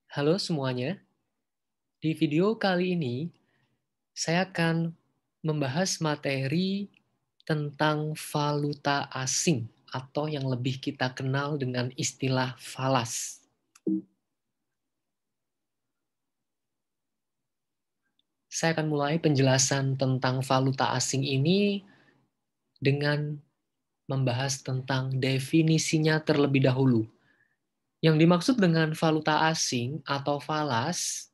Halo semuanya, di video kali ini saya akan membahas materi tentang valuta asing atau yang lebih kita kenal dengan istilah falas. Saya akan mulai penjelasan tentang valuta asing ini dengan membahas tentang definisinya terlebih dahulu. Yang dimaksud dengan valuta asing atau falas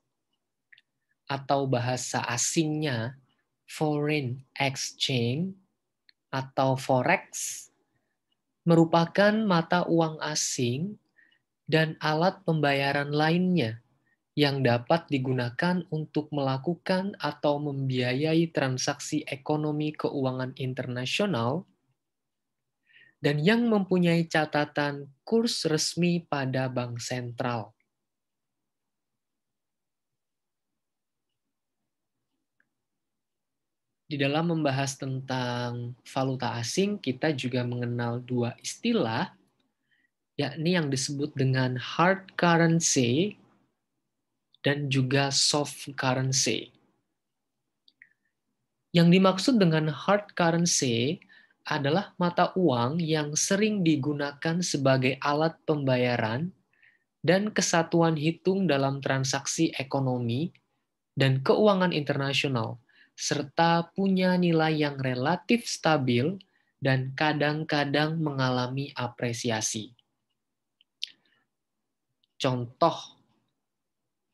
atau bahasa asingnya foreign exchange atau forex merupakan mata uang asing dan alat pembayaran lainnya yang dapat digunakan untuk melakukan atau membiayai transaksi ekonomi keuangan internasional dan yang mempunyai catatan kurs resmi pada bank sentral. Di dalam membahas tentang valuta asing, kita juga mengenal dua istilah, yakni yang disebut dengan hard currency dan juga soft currency. Yang dimaksud dengan hard currency adalah mata uang yang sering digunakan sebagai alat pembayaran dan kesatuan hitung dalam transaksi ekonomi dan keuangan internasional, serta punya nilai yang relatif stabil dan kadang-kadang mengalami apresiasi. Contoh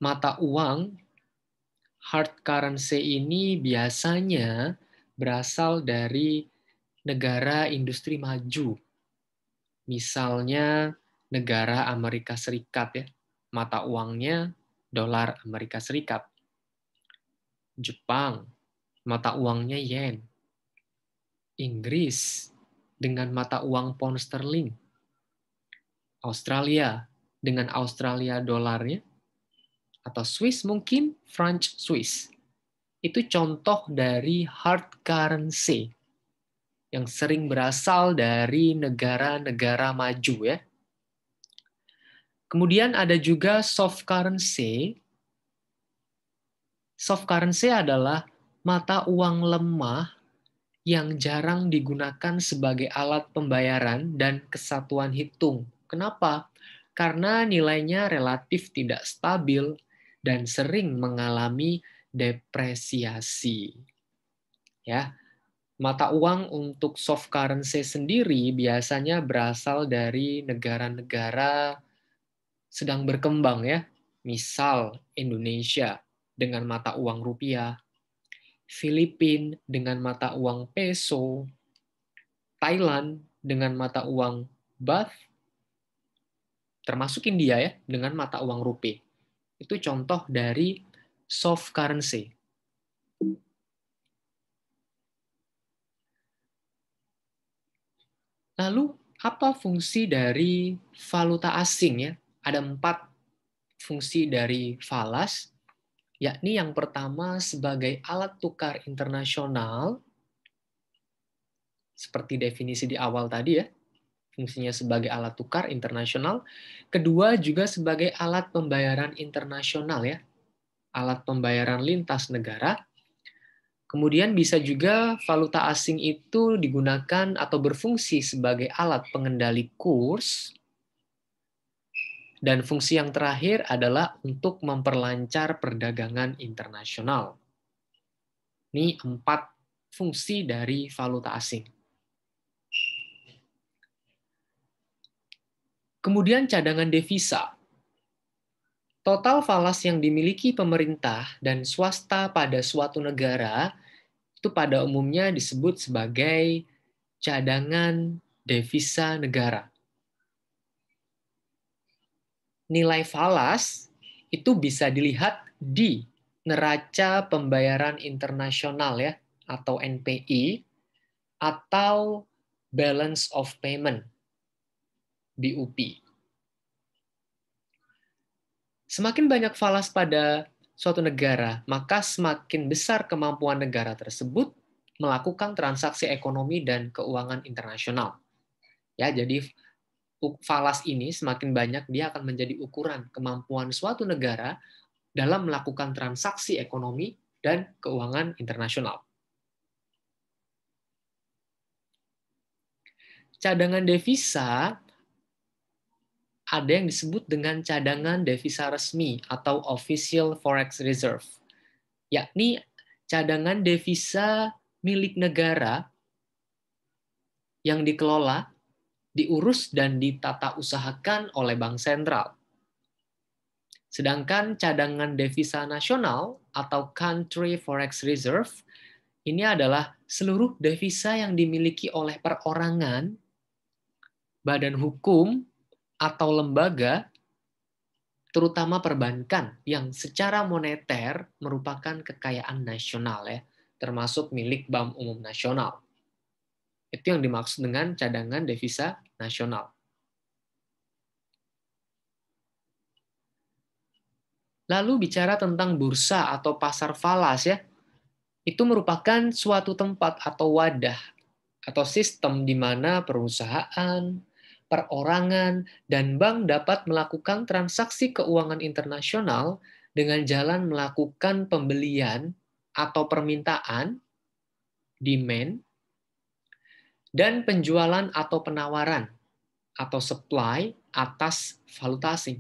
mata uang hard currency ini biasanya berasal dari negara industri maju. Misalnya negara Amerika Serikat ya. Mata uangnya dolar Amerika Serikat. Jepang, mata uangnya yen. Inggris dengan mata uang pound sterling. Australia dengan Australia dolarnya. Atau Swiss mungkin French Swiss. Itu contoh dari hard currency yang sering berasal dari negara-negara maju ya. Kemudian ada juga soft currency. Soft currency adalah mata uang lemah yang jarang digunakan sebagai alat pembayaran dan kesatuan hitung. Kenapa? Karena nilainya relatif tidak stabil dan sering mengalami depresiasi. Ya, mata uang untuk soft currency sendiri biasanya berasal dari negara-negara sedang berkembang ya. Misal Indonesia dengan mata uang rupiah, Filipina dengan mata uang peso, Thailand dengan mata uang baht, termasuk India ya dengan mata uang rupiah. Itu contoh dari soft currency. Lalu apa fungsi dari valuta asing ya? Ada 4 fungsi dari falas, yakni yang pertama sebagai alat tukar internasional, seperti definisi di awal tadi ya, fungsinya sebagai alat tukar internasional. Kedua juga sebagai alat pembayaran internasional ya, alat pembayaran lintas negara. Kemudian bisa juga valuta asing itu digunakan atau berfungsi sebagai alat pengendali kurs. Dan fungsi yang terakhir adalah untuk memperlancar perdagangan internasional. Ini 4 fungsi dari valuta asing. Kemudian cadangan devisa. Total falas yang dimiliki pemerintah dan swasta pada suatu negara itu pada umumnya disebut sebagai cadangan devisa negara. Nilai falas itu bisa dilihat di neraca pembayaran internasional ya, atau NPI, atau balance of payment, BUP. Semakin banyak falas pada suatu negara, maka semakin besar kemampuan negara tersebut melakukan transaksi ekonomi dan keuangan internasional. Ya, jadi falas ini semakin banyak, dia akan menjadi ukuran kemampuan suatu negara dalam melakukan transaksi ekonomi dan keuangan internasional. Cadangan devisa ada yang disebut dengan cadangan devisa resmi atau official forex reserve, yakni cadangan devisa milik negara yang dikelola, diurus, dan ditata usahakan oleh bank sentral. Sedangkan cadangan devisa nasional atau country forex reserve ini adalah seluruh devisa yang dimiliki oleh perorangan, badan hukum, atau lembaga, terutama perbankan yang secara moneter merupakan kekayaan nasional ya, termasuk milik Bank Umum Nasional. Itu yang dimaksud dengan cadangan devisa nasional. Lalu bicara tentang bursa atau pasar falas ya, itu merupakan suatu tempat atau wadah atau sistem di mana perusahaan, perorangan, dan bank dapat melakukan transaksi keuangan internasional dengan jalan melakukan pembelian atau permintaan, demand, dan penjualan atau penawaran atau supply atas valuta asing.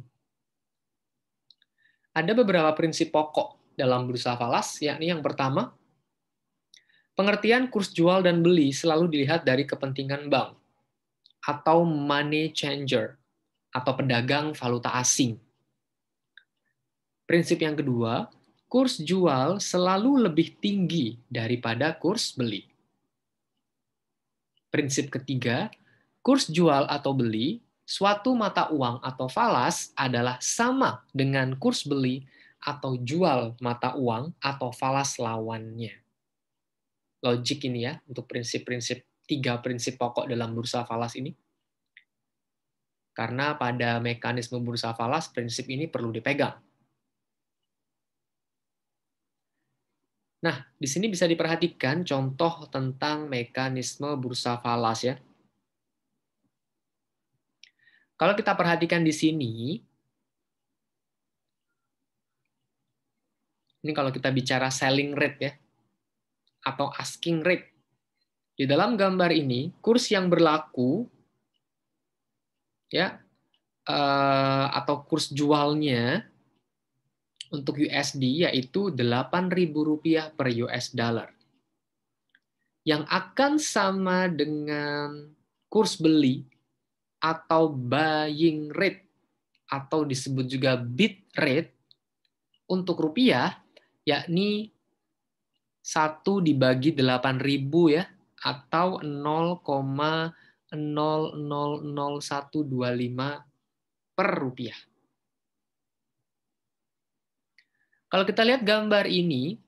Ada beberapa prinsip pokok dalam bursa falas, yakni yang pertama, pengertian kurs jual dan beli selalu dilihat dari kepentingan bank atau money changer atau pedagang valuta asing. Prinsip yang kedua, kurs jual selalu lebih tinggi daripada kurs beli. Prinsip ketiga, kurs jual atau beli suatu mata uang atau falas adalah sama dengan kurs beli atau jual mata uang atau falas lawannya. Logik ini ya, untuk tiga prinsip pokok dalam bursa falas ini. Karena pada mekanisme bursa falas, prinsip ini perlu dipegang. Nah, di sini bisa diperhatikan contoh tentang mekanisme bursa falas ya. Kalau kita perhatikan di sini, ini kalau kita bicara selling rate ya, atau asking rate. Di dalam gambar ini, kurs yang berlaku ya, atau kurs jualnya untuk USD yaitu Rp8.000 per US dollar. Yang akan sama dengan kurs beli atau buying rate atau disebut juga bid rate untuk rupiah, yakni 1 dibagi 8.000 ya, atau 0,000125 per rupiah. Kalau kita lihat gambar ini,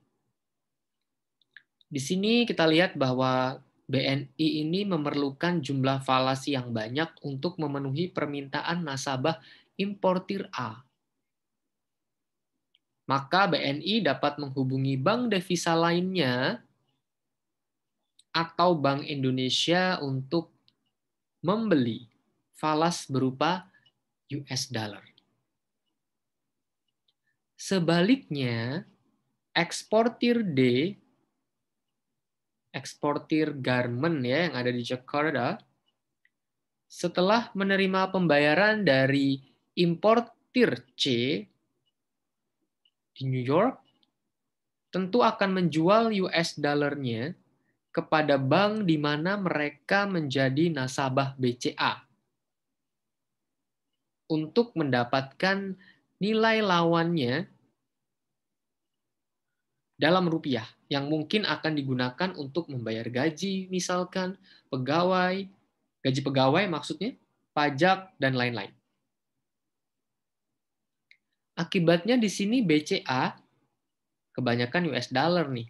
di sini kita lihat bahwa BNI ini memerlukan jumlah falasi yang banyak untuk memenuhi permintaan nasabah importir A. Maka BNI dapat menghubungi bank devisa lainnya atau Bank Indonesia untuk membeli falas berupa US dollar. Sebaliknya, eksportir D, eksportir garment ya yang ada di Jakarta, setelah menerima pembayaran dari importir C di New York, tentu akan menjual US dollar-nya kepada bank di mana mereka menjadi nasabah BCA untuk mendapatkan nilai lawannya dalam rupiah yang mungkin akan digunakan untuk membayar gaji, misalkan pegawai, gaji pegawai maksudnya, pajak, dan lain-lain. Akibatnya di sini BCA kebanyakan US dollar nih.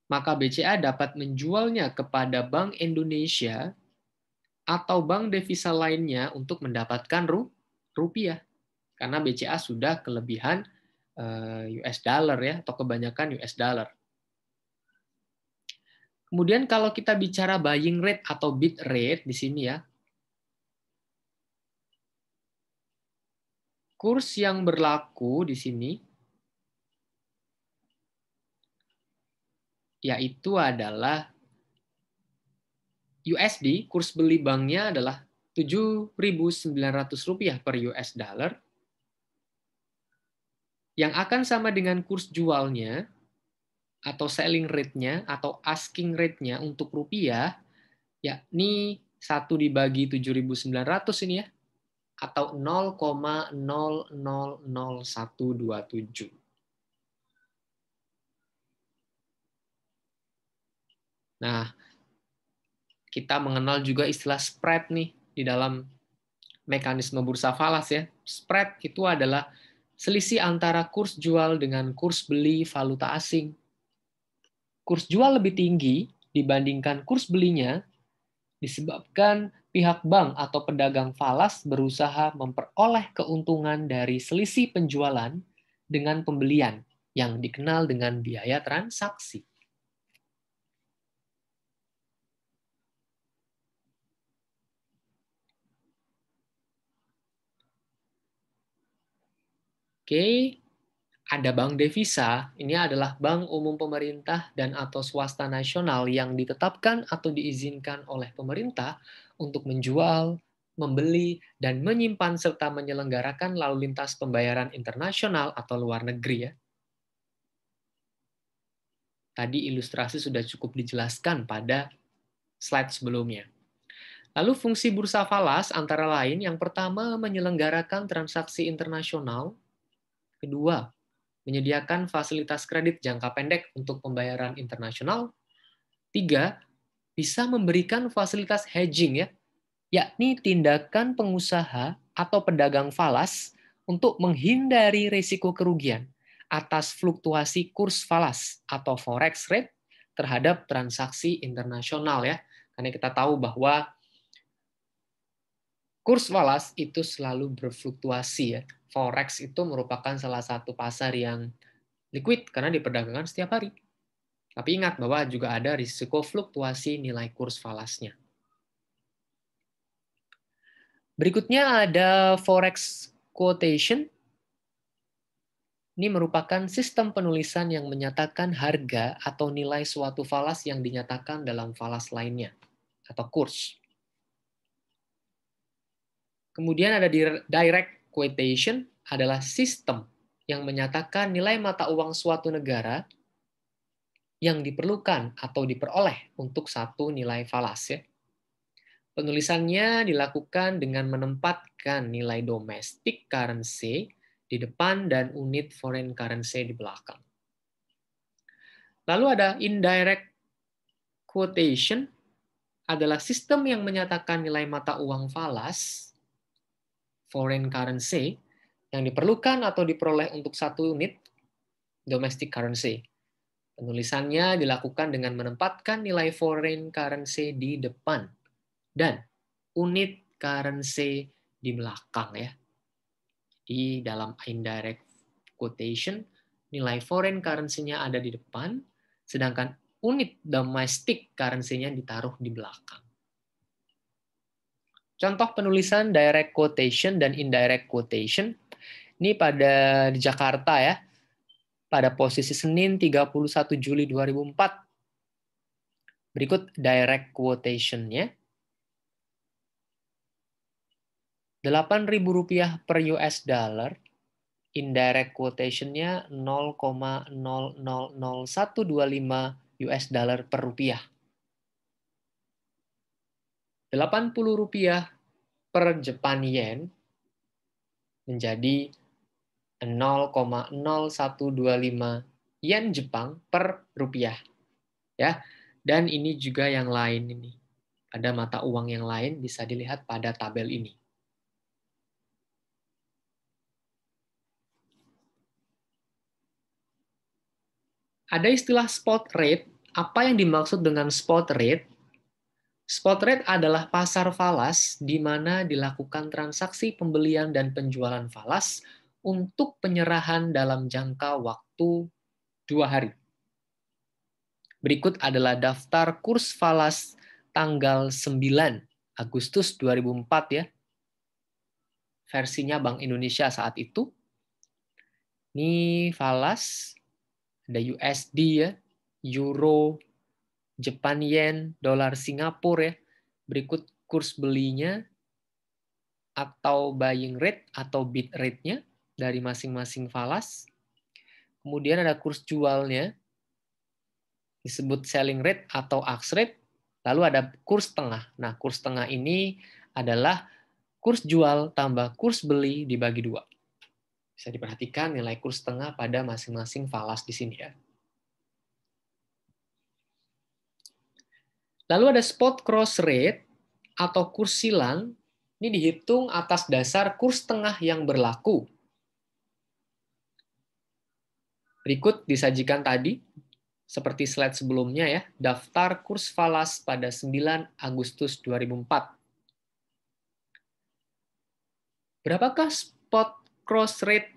Maka BCA dapat menjualnya kepada Bank Indonesia atau bank devisa lainnya untuk mendapatkan rupiah. Karena BCA sudah kelebihan US dollar ya, atau kebanyakan US dollar. Kemudian kalau kita bicara buying rate atau bid rate di sini ya, Kurs yang berlaku di sini yaitu adalah USD, kurs beli banknya adalah Rp7.900 per US dollar, yang akan sama dengan kurs jualnya, atau selling rate-nya, atau asking rate-nya untuk rupiah, yakni 1 dibagi 7.900 ini ya, atau 0,000127. Nah, kita mengenal juga istilah spread nih di dalam mekanisme bursa falas ya. Spread itu adalah selisih antara kurs jual dengan kurs beli valuta asing. Kurs jual lebih tinggi dibandingkan kurs belinya disebabkan pihak bank atau pedagang falas berusaha memperoleh keuntungan dari selisih penjualan dengan pembelian yang dikenal dengan biaya transaksi. Oke, ada bank devisa. Ini adalah bank umum pemerintah dan atau swasta nasional yang ditetapkan atau diizinkan oleh pemerintah untuk menjual, membeli, dan menyimpan serta menyelenggarakan lalu lintas pembayaran internasional atau luar negeri ya. Tadi ilustrasi sudah cukup dijelaskan pada slide sebelumnya. Lalu fungsi bursa falas antara lain yang pertama menyelenggarakan transaksi internasional, kedua menyediakan fasilitas kredit jangka pendek untuk pembayaran internasional, tiga bisa memberikan fasilitas hedging ya, yakni tindakan pengusaha atau pedagang falas untuk menghindari risiko kerugian atas fluktuasi kurs falas atau forex rate terhadap transaksi internasional ya. Karena kita tahu bahwa kurs falas itu selalu berfluktuasi ya. Forex itu merupakan salah satu pasar yang liquid karena diperdagangkan setiap hari. Tapi ingat bahwa juga ada risiko fluktuasi nilai kurs falasnya. Berikutnya ada forex quotation. Ini merupakan sistem penulisan yang menyatakan harga atau nilai suatu falas yang dinyatakan dalam falas lainnya, atau kurs. Kemudian ada direct quotation, adalah sistem yang menyatakan nilai mata uang suatu negara yang diperlukan atau diperoleh untuk satu nilai falas. Ya. Penulisannya dilakukan dengan menempatkan nilai domestic currency di depan dan unit foreign currency di belakang. Lalu ada indirect quotation, adalah sistem yang menyatakan nilai mata uang falas, foreign currency, yang diperlukan atau diperoleh untuk satu unit domestic currency. Penulisannya dilakukan dengan menempatkan nilai foreign currency di depan dan unit currency di belakang ya. Di dalam indirect quotation, nilai foreign currency-nya ada di depan, sedangkan unit domestic currency-nya ditaruh di belakang. Contoh penulisan direct quotation dan indirect quotation. Ini pada di Jakarta ya. Pada posisi Senin 31 Juli 2004. Berikut direct quotation-nya. Rp8.000 per US dollar. Indirect quotation-nya 0,000125 US dollar per rupiah. Rp80 per Japan yen menjadi 0,0125 yen Jepang per rupiah. Ya. Dan ini juga yang lain ini. Ada mata uang yang lain bisa dilihat pada tabel ini. Ada istilah spot rate. Apa yang dimaksud dengan spot rate? Spot rate adalah pasar falas di mana dilakukan transaksi pembelian dan penjualan falas untuk penyerahan dalam jangka waktu 2 hari. Berikut adalah daftar kurs falas tanggal 9 Agustus 2004 ya. versinya Bank Indonesia saat itu. Ini falas, ada USD ya, Euro, Japan Yen, dolar Singapura ya. Berikut kurs belinya atau buying rate atau bid rate-nya dari masing-masing falas. Kemudian ada kurs jualnya, disebut selling rate atau ask rate. Lalu ada kurs tengah. Nah, kurs tengah ini adalah kurs jual tambah kurs beli dibagi 2. Bisa diperhatikan nilai kurs tengah pada masing-masing falas di sini ya. Lalu ada spot cross rate atau kurs silang. Ini dihitung atas dasar kurs tengah yang berlaku. Berikut disajikan tadi, seperti slide sebelumnya ya, daftar kurs falas pada 9 Agustus 2004. Berapakah spot cross rate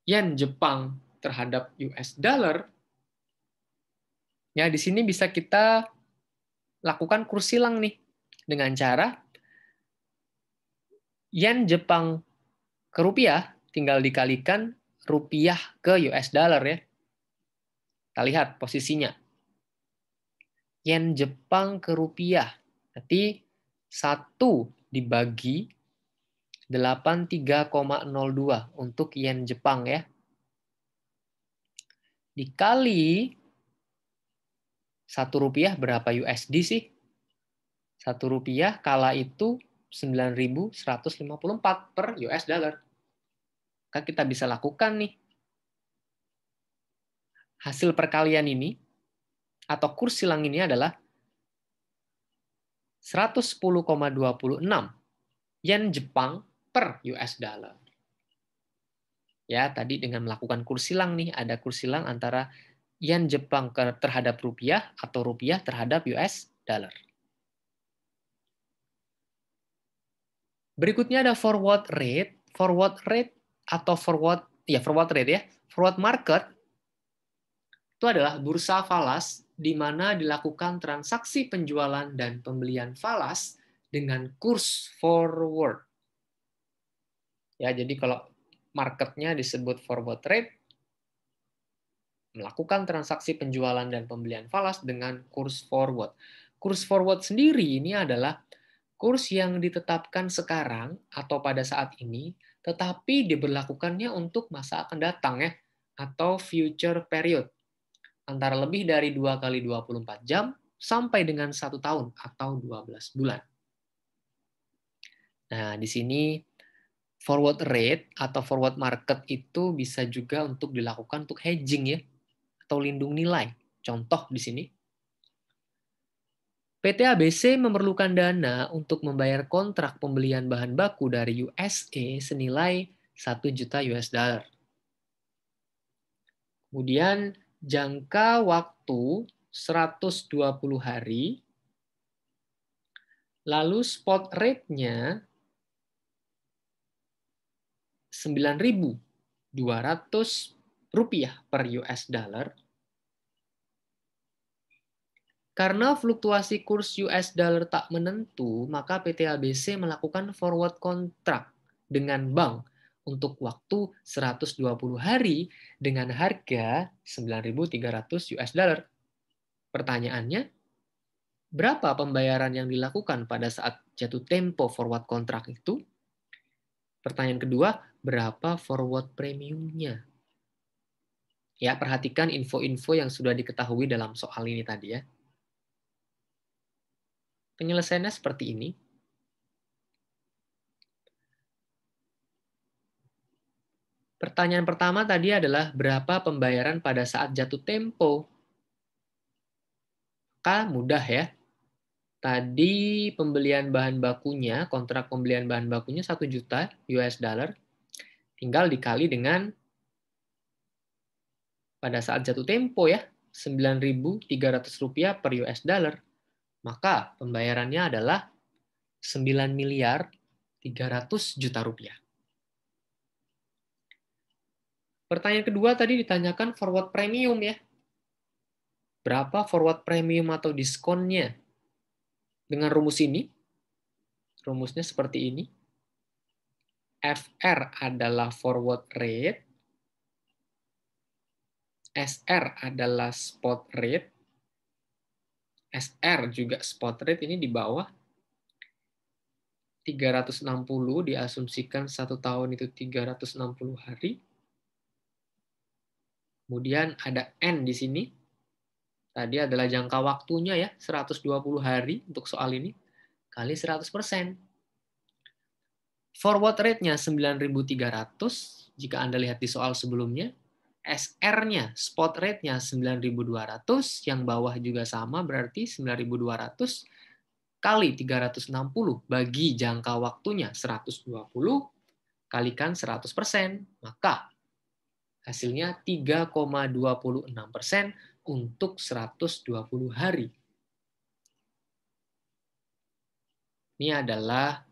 yen Jepang terhadap US dollar? Ya, di sini bisa kita lakukan kurs silang nih dengan cara yen Jepang ke rupiah tinggal dikalikan rupiah ke US dollar ya. Kita lihat posisinya. Yen Jepang ke rupiah. Berarti 1 dibagi 83,02 untuk yen Jepang ya. Dikali 1 rupiah berapa USD sih? 1 rupiah kala itu 9.154 per US dollar. Maka kita bisa lakukan nih. Hasil perkalian ini atau kurs silang ini adalah 110,26 yen Jepang per US dollar. Ya, tadi dengan melakukan kurs silang nih, ada kurs silang antara yen Jepang terhadap rupiah atau rupiah terhadap US dollar. Berikutnya ada forward rate. Forward rate atau forward rate ya. Forward market itu adalah bursa falas di mana dilakukan transaksi penjualan dan pembelian falas dengan kurs forward. Ya, jadi kalau marketnya disebut forward rate, melakukan transaksi penjualan dan pembelian falas dengan kurs forward. Kurs forward sendiri ini adalah kurs yang ditetapkan sekarang atau pada saat ini, tetapi diberlakukannya untuk masa akan datang ya, atau future period, antara lebih dari 2 kali 24 jam sampai dengan 1 tahun atau 12 bulan. Nah, di sini forward rate atau forward market itu bisa juga untuk dilakukan untuk hedging ya, atau lindung nilai. Contoh di sini, PT ABC memerlukan dana untuk membayar kontrak pembelian bahan baku dari USA senilai 1 juta US dollar. Kemudian jangka waktu 120 hari, lalu spot rate-nya 9.200 rupiah per US dollar. Karena fluktuasi kurs US dollar tak menentu, maka PT ABC melakukan forward kontrak dengan bank untuk waktu 120 hari dengan harga 9.300 US dollar. Pertanyaannya, berapa pembayaran yang dilakukan pada saat jatuh tempo forward kontrak itu? Pertanyaan kedua, berapa forward premiumnya? Ya, perhatikan info-info yang sudah diketahui dalam soal ini tadi ya. Penyelesaiannya seperti ini. Pertanyaan pertama tadi adalah berapa pembayaran pada saat jatuh tempo? Maka mudah ya. Tadi pembelian bahan bakunya, kontrak pembelian bahan bakunya 1 juta US dollar. Tinggal dikali dengan pada saat jatuh tempo ya, 9.300 rupiah per US dollar. Maka pembayarannya adalah 9.300.000.000 rupiah. Pertanyaan kedua tadi ditanyakan forward premium ya. Berapa forward premium atau diskonnya? Dengan rumus ini, rumusnya seperti ini. FR adalah forward rate, SR adalah spot rate, SR juga spot rate, ini di bawah 360, diasumsikan 1 tahun itu 360 hari. Kemudian ada N di sini. Tadi adalah jangka waktunya ya, 120 hari untuk soal ini, kali 100%. Forward rate-nya 9.300, jika Anda lihat di soal sebelumnya. SR-nya, spot rate-nya 9.200, yang bawah juga sama, berarti 9.200 kali 360 bagi jangka waktunya 120, kalikan 100%, maka hasilnya 3,26% untuk 120 hari. Ini adalah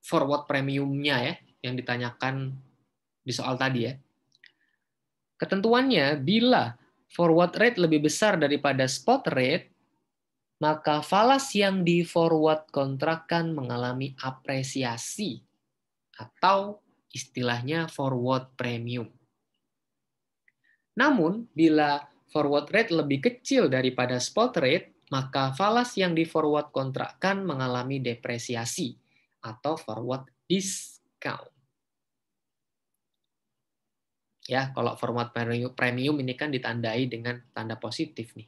forward premiumnya ya, yang ditanyakan di soal tadi ya. Ketentuannya, bila forward rate lebih besar daripada spot rate, maka falas yang di forward kontrakkan mengalami apresiasi atau istilahnya forward premium. Namun, bila forward rate lebih kecil daripada spot rate, maka falas yang di forward kontrakkan mengalami depresiasi atau forward discount. Ya, kalau forward premium ini kan ditandai dengan tanda positif nih.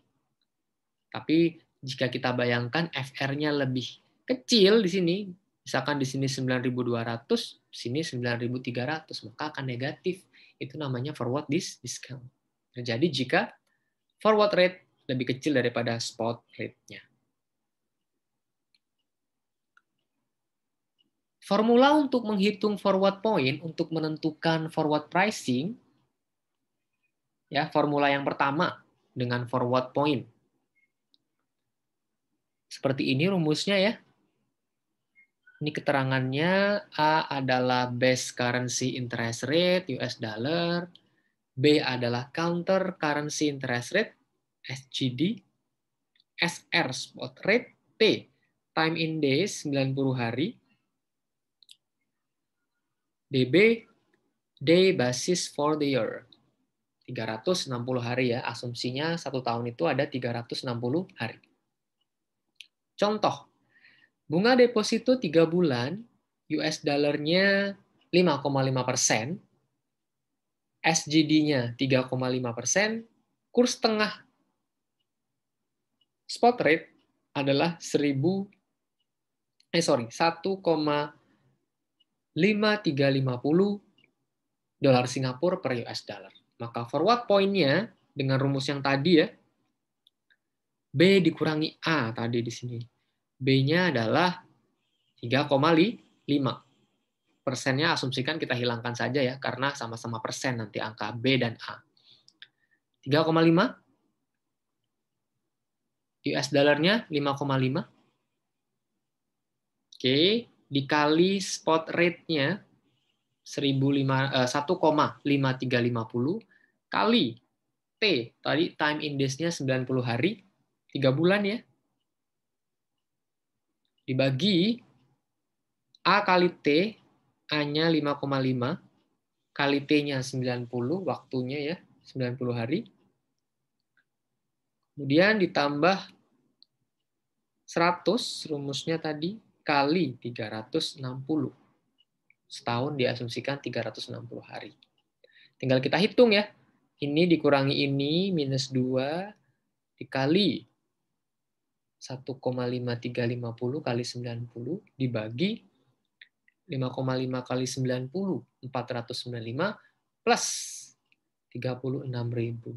Tapi jika kita bayangkan FR-nya lebih kecil di sini, misalkan di sini 9.200, di sini 9.300, maka akan negatif. Itu namanya forward discount. Jadi jika forward rate lebih kecil daripada spot rate-nya. Formula untuk menghitung forward point untuk menentukan forward pricing, ya, formula yang pertama dengan forward point. Seperti ini rumusnya ya. Ini keterangannya, A adalah base currency interest rate, US dollar. B adalah counter currency interest rate, SGD. SR spot rate, T time in days, 90 hari. DB day basis for the year, 360 hari ya, asumsinya 1 tahun itu ada 360 hari. Contoh, bunga deposito 3 bulan, US dollar-nya 5,5%, SGD-nya 3,5%, kurs tengah spot rate adalah 1,5350 dolar Singapura per US dollar. Maka forward point-nya dengan rumus yang tadi ya, B dikurangi A tadi di sini. B-nya adalah 3,5. Persennya asumsikan kita hilangkan saja ya, karena sama-sama persen nanti angka B dan A. 3,5. US dollar-nya 5,5. Oke, dikali spot rate-nya 1,5350 kali T, tadi time index-nya 90 hari, 3 bulan ya. Dibagi A kali T, A-nya 5,5, kali T-nya 90, waktunya ya, 90 hari. Kemudian ditambah 100, rumusnya tadi, kali 360. Setahun diasumsikan 360 hari. Tinggal kita hitung ya. Ini dikurangi ini, minus 2, dikali 1,5350 kali 90, dibagi 5,5 kali 90, 495, plus 36.000.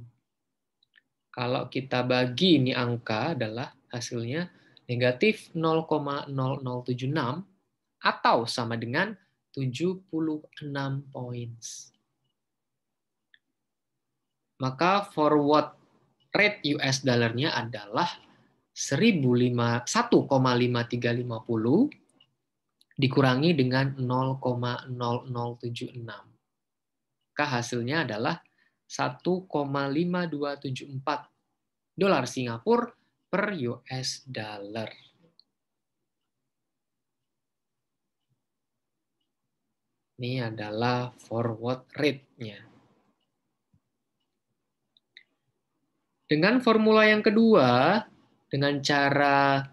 Kalau kita bagi ini angka adalah hasilnya negatif 0,0076 atau sama dengan 76 points. Maka forward rate US dollar-nya adalah 1,5350 dikurangi dengan 0,0076. Maka hasilnya adalah 1,5274 dolar Singapura per US dollar. Ini adalah forward rate-nya. Dengan formula yang kedua, dengan cara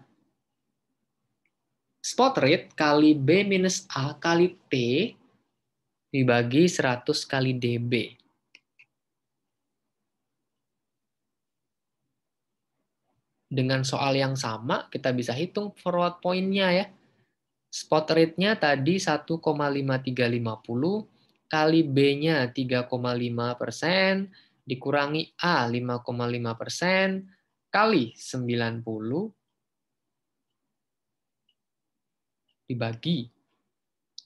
spot rate kali B minus A kali T dibagi 100 kali DB. Dengan soal yang sama, kita bisa hitung forward point-nya ya. Spot rate-nya tadi 1,5350 kali B-nya 3,5% dikurangi A 5,5% kali 90 dibagi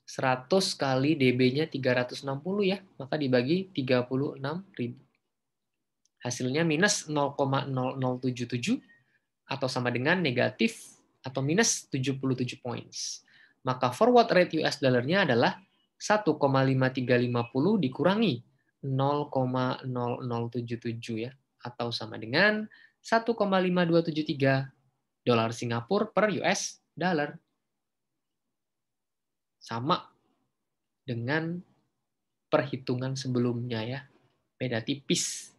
100 kali DB-nya 360 ya, maka dibagi 36.000. Hasilnya minus 0,0077 atau sama dengan negatif atau minus 77 points. Maka forward rate US dollar-nya adalah 1,5350 dikurangi 0,0077 ya, atau sama dengan 1,5273 dolar Singapura per US dollar. Sama dengan perhitungan sebelumnya ya, beda tipis.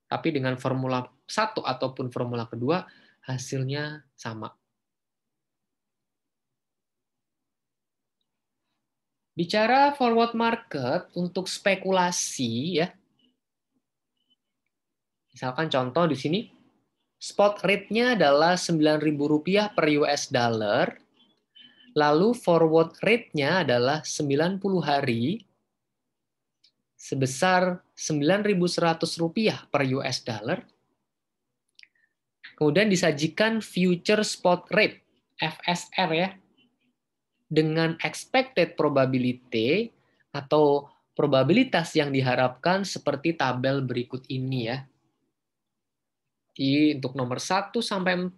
Tapi dengan formula 1 ataupun formula kedua, hasilnya sama. Bicara forward market untuk spekulasi ya. Misalkan contoh di sini, spot rate-nya adalah Rp9.000 per US dollar, lalu forward rate-nya adalah 90 hari sebesar Rp9.100 per US dollar. Kemudian disajikan future spot rate, FSR ya, dengan expected probability atau probabilitas yang diharapkan seperti tabel berikut ini ya. Jadi untuk nomor 1 sampai 4,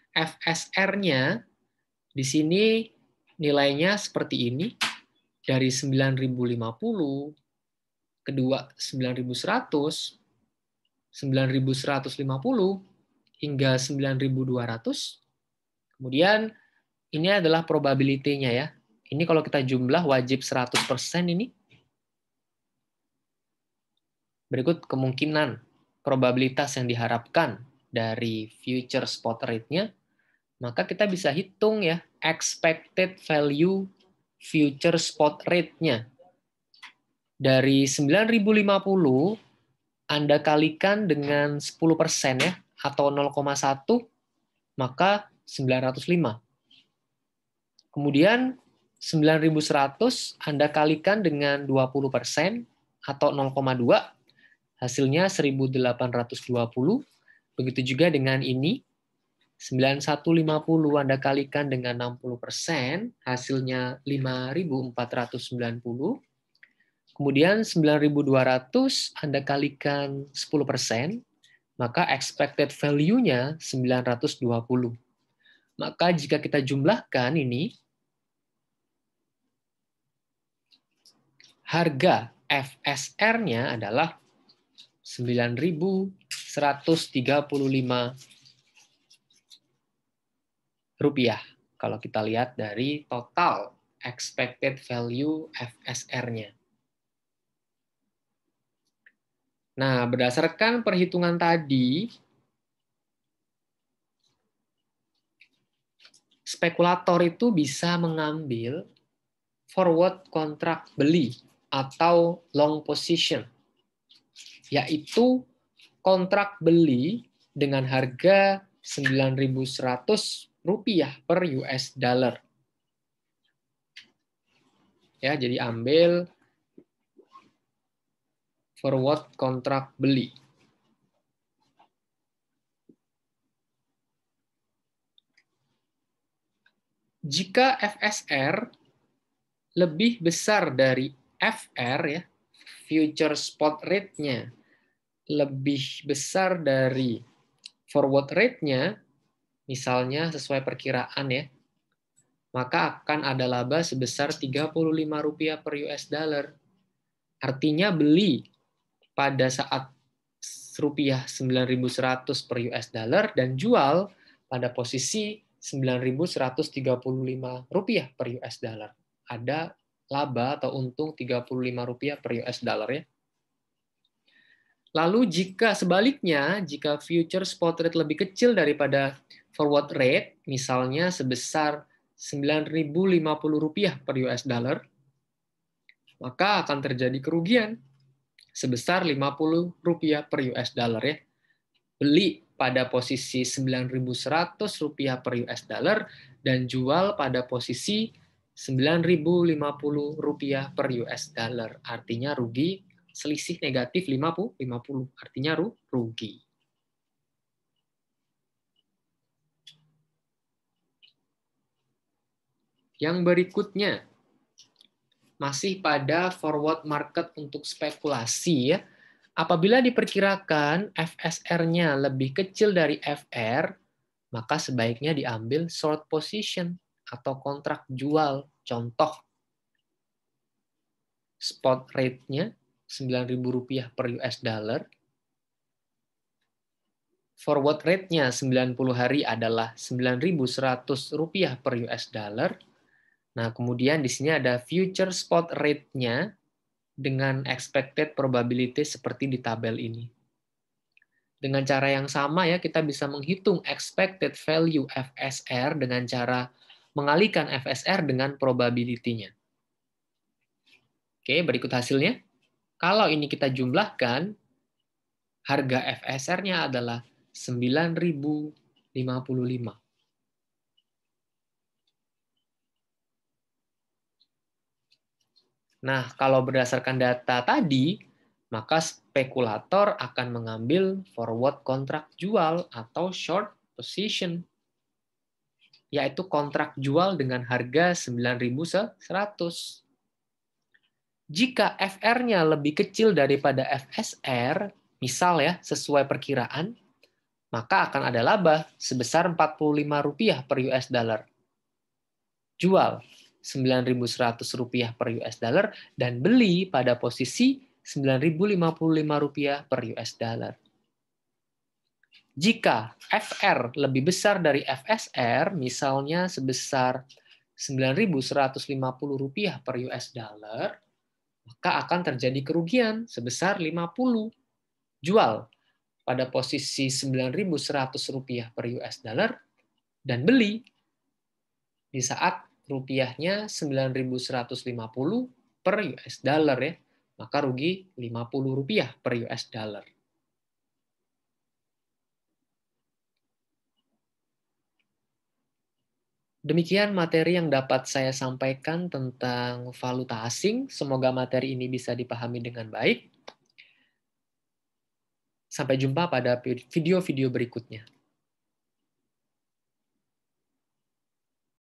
FSR-nya di sini nilainya seperti ini. Dari 9.050, kedua 9.100, 9.150, hingga 9.200. Kemudian ini adalah probability-nya ya. Ini kalau kita jumlah wajib 100% ini. Berikut kemungkinan probabilitas yang diharapkan dari future spot rate-nya. Maka kita bisa hitung ya expected value future spot rate-nya. Dari 9.050 Anda kalikan dengan 10% ya, atau 0,1, maka 905. Kemudian 9.100 Anda kalikan dengan 20% atau 0,2, hasilnya 1.820. Begitu juga dengan ini, 9.150 Anda kalikan dengan 60%, hasilnya 5.490. Kemudian 9.200 Anda kalikan 10%, maka expected value-nya 920. Maka jika kita jumlahkan ini, harga FSR-nya adalah 9.135 rupiah. Kalau kita lihat dari total expected value FSR-nya. Nah, berdasarkan perhitungan tadi, spekulator itu bisa mengambil forward kontrak beli atau long position, yaitu kontrak beli dengan harga 9.100 rupiah per US dollar. Ya, jadi ambil forward kontrak beli. Jika FSR lebih besar dari FR ya, future spot rate-nya lebih besar dari forward rate-nya, misalnya sesuai perkiraan ya, maka akan ada laba sebesar Rp35 per US dollar. Artinya beli pada saat rupiah 9.100 per US dollar dan jual pada posisi 9.135 rupiah per US dollar. Ada laba atau untung Rp35 per US dollar ya. Lalu jika sebaliknya, jika future spot rate lebih kecil daripada forward rate, misalnya sebesar Rp9.050 per US dollar, maka akan terjadi kerugian sebesar Rp50 per US dollar ya. Beli pada posisi Rp9.100 per US dollar dan jual pada posisi Rp9.050 per US dollar. Artinya rugi, selisih negatif 50, artinya rugi. Yang berikutnya, masih pada forward market untuk spekulasi ya. Apabila diperkirakan FSR-nya lebih kecil dari FR, maka sebaiknya diambil short position atau kontrak jual. Contoh, spot rate-nya Rp9.000 per US dollar, forward rate-nya 90 hari adalah Rp9.100 per US dollar. Nah, kemudian di sini ada future spot rate-nya dengan expected probability seperti di tabel ini. Dengan cara yang sama ya, kita bisa menghitung expected value FSR dengan cara mengalihkan FSR dengan probability-nya. Oke, berikut hasilnya. Kalau ini kita jumlahkan, harga FSR-nya adalah 9.055. Nah, kalau berdasarkan data tadi, maka spekulator akan mengambil forward kontrak jual atau short position, yaitu kontrak jual dengan harga 9.100. Jika FR-nya lebih kecil daripada FSR, misal ya, sesuai perkiraan, maka akan ada laba sebesar Rp45 per US dollar. Jual Rp9.100 per US dollar dan beli pada posisi Rp9.055 per US dollar. Jika FR lebih besar dari FSR, misalnya sebesar Rp9.150 per US dollar, maka akan terjadi kerugian sebesar 50. Jual pada posisi Rp9.100 per US dollar dan beli di saat rupiahnya 9.150 per US dollar ya, maka rugi Rp50 per US dollar. Demikian materi yang dapat saya sampaikan tentang valuta asing. Semoga materi ini bisa dipahami dengan baik. Sampai jumpa pada video-video berikutnya.